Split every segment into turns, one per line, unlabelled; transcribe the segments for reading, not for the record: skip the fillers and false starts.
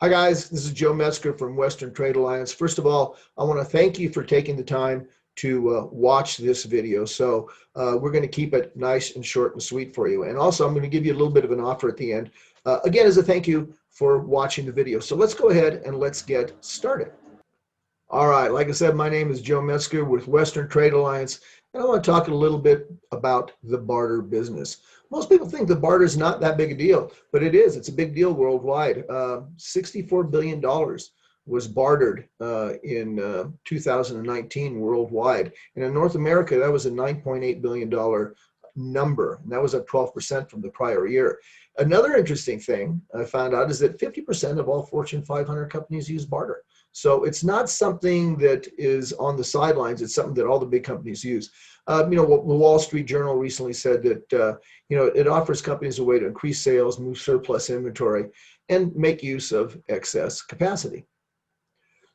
Hi guys, this is Joe Metzger from Western Trade Alliance. First of all, I want to thank you for taking the time to watch this video. We're going to keep it nice and short and sweet for you. And also I'm going to give you a little bit of an offer at the end, again, as a thank you for watching the video. So let's go ahead and let's get started. All right, like I said, my name is Joe Metzger with Western Trade Alliance, and I want to talk a little bit about the barter business. Most people think the barter is not that big a deal, but it is. It's a big deal worldwide. $64 billion was bartered in 2019 worldwide. And in North America, that was a $9.8 billion number, and that was up 12% from the prior year. Another interesting thing I found out is that 50% of all Fortune 500 companies use barter. So it's not something that is on the sidelines. It's something that all the big companies use. The Wall Street Journal recently said that it offers companies a way to increase sales, move surplus inventory, and make use of excess capacity.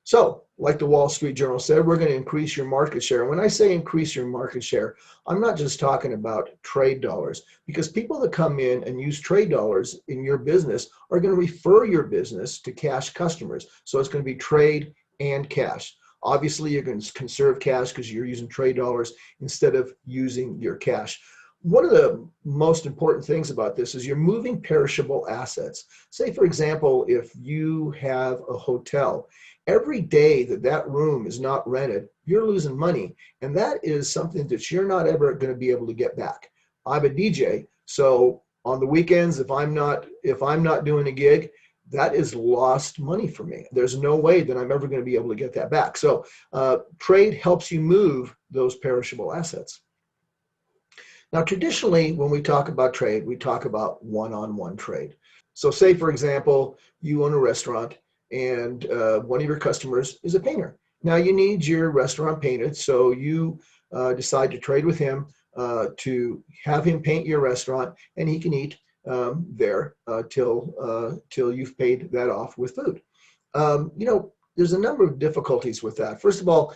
So, like the Wall Street Journal said, we're going to increase your market share. And when I say increase your market share, I'm not just talking about trade dollars, because people that come in and use trade dollars in your business are going to refer your business to cash customers. So it's going to be trade and cash. Obviously, you're going to conserve cash because you're using trade dollars instead of using your cash. One of the most important things about this is you're moving perishable assets. Say, for example, if you have a hotel, every day that room is not rented, you're losing money. And that is something that you're not ever going to be able to get back. I'm a DJ, so on the weekends, if I'm not doing a gig, that is lost money for me. There's no way that I'm ever going to be able to get that back. So trade helps you move those perishable assets. Now, traditionally, when we talk about trade, we talk about one-on-one trade. So say, for example, you own a restaurant and one of your customers is a painter. Now you need your restaurant painted, so you decide to trade with him to have him paint your restaurant, and he can eat there till you've paid that off with food. There's a number of difficulties with that. First of all,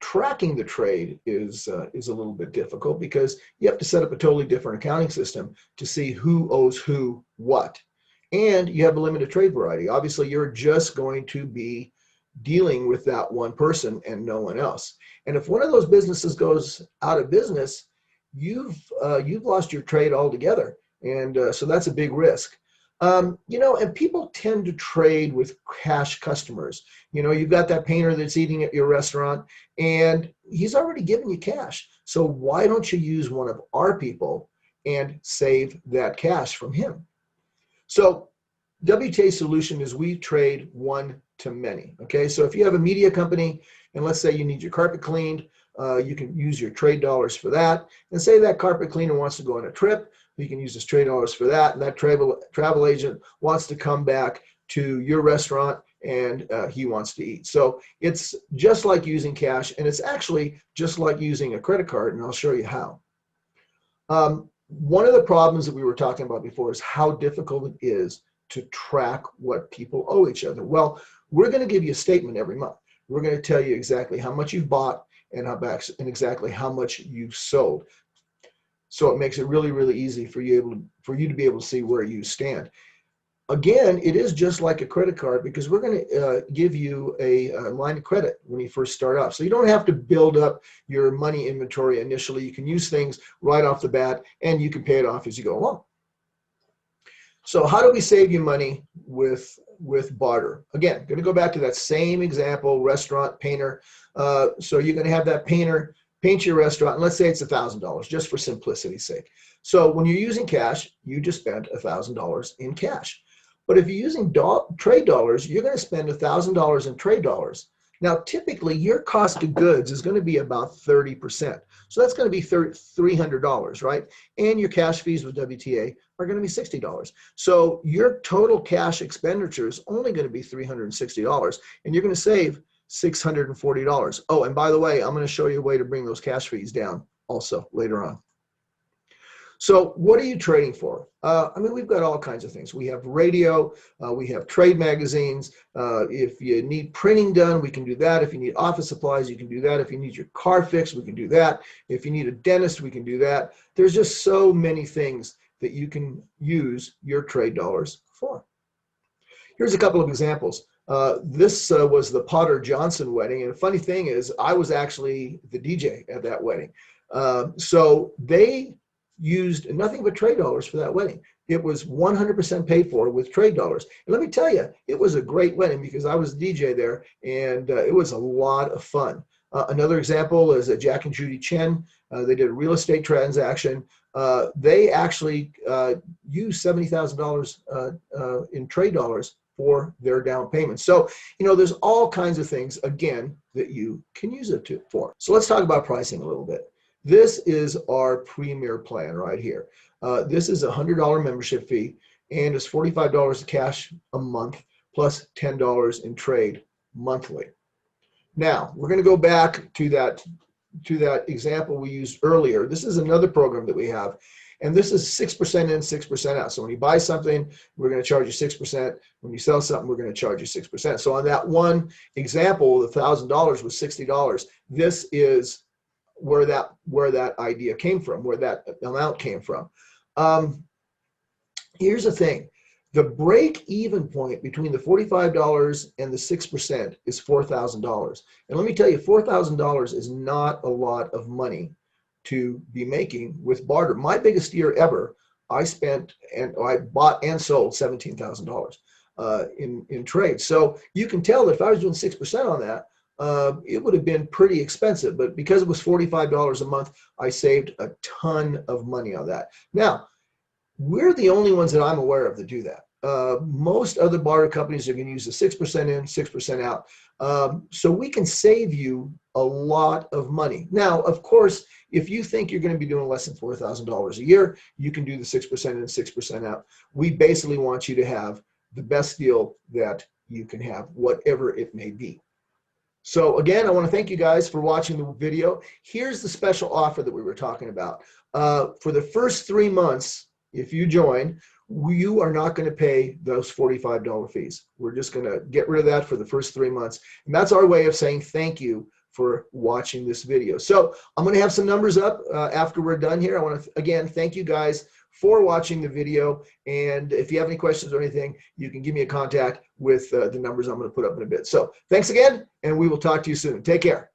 tracking the trade is a little bit difficult because you have to set up a totally different accounting system to see who owes who what. And you have a limited trade variety. Obviously, you're just going to be dealing with that one person and no one else. And if one of those businesses goes out of business, you've lost your trade altogether. And so that's a big risk. And people tend to trade with cash customers. You've got that painter that's eating at your restaurant and he's already given you cash. So why don't you use one of our people and save that cash from him? So WTA solution is we trade one to many. Okay, so if you have a media company and let's say you need your carpet cleaned, you can use your trade dollars for that. And say that carpet cleaner wants to go on a trip, you can use his trade dollars for that. And that travel agent wants to come back to your restaurant and he wants to eat. So it's just like using cash, and it's actually just like using a credit card, and I'll show you how. One of the problems that we were talking about before is how difficult it is to track what people owe each other. Well, we're going to give you a statement every month. We're going to tell you exactly how much you've bought and exactly how much you've sold. So it makes it really, really easy for you to be able to see where you stand. Again, it is just like a credit card because we're going to give you a line of credit when you first start off. So you don't have to build up your money inventory initially. You can use things right off the bat and you can pay it off as you go along. So how do we save you money with barter? Again, going to go back to that same example, restaurant painter. So you're going to have that painter paint your restaurant, and let's say it's $1,000, just for simplicity's sake. So when you're using cash, you just spent $1,000 in cash. But if you're using trade dollars, you're going to spend $1,000 in trade dollars. Now, typically, your cost of goods is going to be about 30%. So that's going to be $300, right? And your cash fees with WTA are going to be $60. So your total cash expenditure is only going to be $360, and you're going to save $640. Oh, and by the way, I'm going to show you a way to bring those cash fees down also later on. So what are you trading for? We've got all kinds of things. We have radio, we have trade magazines. If you need printing done, we can do that. If you need office supplies, you can do that. If you need your car fixed, we can do that. If you need a dentist, we can do that. There's just so many things that you can use your trade dollars for. Here's a couple of examples. This was the Potter Johnson wedding, and the funny thing is I was actually the DJ at that wedding. So they used nothing but trade dollars for that wedding. It was 100% paid for with trade dollars. And let me tell you, it was a great wedding because I was the DJ there, and it was a lot of fun. Another example is Jack and Judy Chen. They did a real estate transaction. They actually used $70,000 in trade dollars for their down payment. So, there's all kinds of things, again, that you can use it for. So let's talk about pricing a little bit. This is our premier plan right here. This is a $100 membership fee, and it's $45 cash a month plus $10 in trade monthly. Now, we're going to go back to that example we used earlier. This is another program that we have, and this is 6% in, 6% out. So when you buy something, we're going to charge you 6%. When you sell something, we're going to charge you 6%. So on that one example, the $1,000 was $60. This is where that idea came from, where that amount came from. Here's the thing. The break-even point between the $45 and the 6% is $4,000. And let me tell you, $4,000 is not a lot of money to be making with barter. My biggest year ever, I bought and sold $17,000 in trade. So you can tell that if I was doing 6% on that, it would have been pretty expensive. But because it was $45 a month, I saved a ton of money on that. Now, we're the only ones that I'm aware of that do that. Most other barter companies are going to use the 6% in, 6% out. So we can save you a lot of money. Now, of course, if you think you're going to be doing less than $4,000 a year, you can do the 6% in, 6% out. We basically want you to have the best deal that you can have, whatever it may be. So again, I want to thank you guys for watching the video. Here's the special offer that we were talking about. For the first 3 months, if you join, you are not going to pay those $45 fees. We're just going to get rid of that for the first 3 months. And that's our way of saying thank you for watching this video. So I'm going to have some numbers up after we're done here. I want to, again, thank you guys for watching the video. And if you have any questions or anything, you can give me a contact with the numbers I'm going to put up in a bit. So thanks again, and we will talk to you soon. Take care.